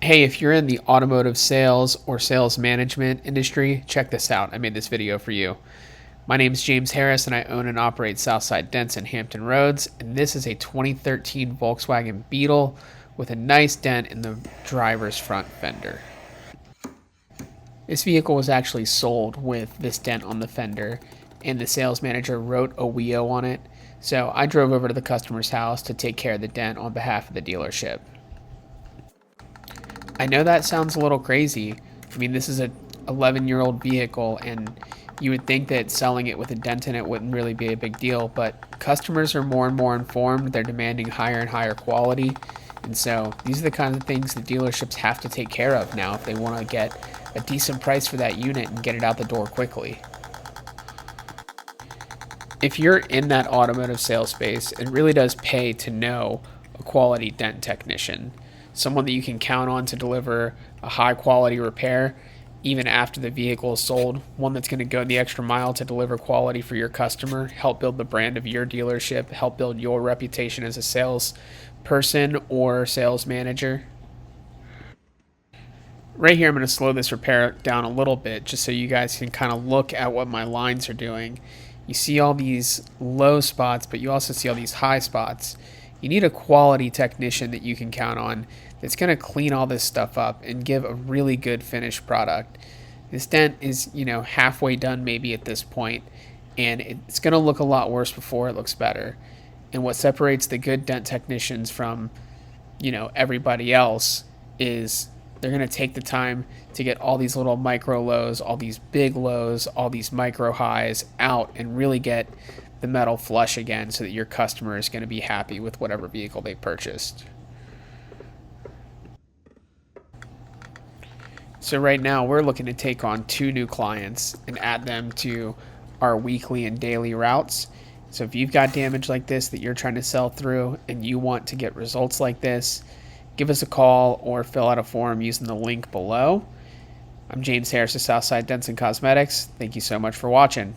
Hey, if you're in the automotive sales or sales management industry, check this out. I made this video for you. My name is James Harris and I own and operate Southside Dents in Hampton Roads. And this is a 2013 Volkswagen Beetle with a nice dent in the driver's front fender. This vehicle was actually sold with this dent on the fender, and the sales manager wrote a WIO on it. So I drove over to the customer's house to take care of the dent on behalf of the dealership. I know that sounds a little crazy. I mean, this is a 11-year-old vehicle, and you would think that selling it with a dent in it wouldn't really be a big deal, but customers are more and more informed. They're demanding higher and higher quality, and so these are the kinds of things the dealerships have to take care of now if they want to get a decent price for that unit and get it out the door quickly. If you're in that automotive sales space, it really does pay to know a quality dent technician, someone that you can count on to deliver a high quality repair even after the vehicle is sold, one that's going to go the extra mile to deliver quality for your customer, help build the brand of your dealership, help build your reputation as a sales person or sales manager. Right here, I'm going to slow this repair down a little bit just so you guys can kind of look at what my lines are doing. You see all these low spots, but you also see all these high spots. You need a quality technician that you can count on that's going to clean all this stuff up and give a really good finished product. This dent is, halfway done maybe at this point, and it's going to look a lot worse before it looks better. And what separates the good dent technicians from, everybody else is they're going to take the time to get all these little micro lows, all these big lows, all these micro highs out and really get the metal flush again so that your customer is going to be happy with whatever vehicle they purchased. So right now we're looking to take on 2 new clients and add them to our weekly and daily routes. So if you've got damage like this that you're trying to sell through and you want to get results like this, give us a call or fill out a form using the link below. I'm James Harris of Southside Dents and Cosmetics. Thank you so much for watching.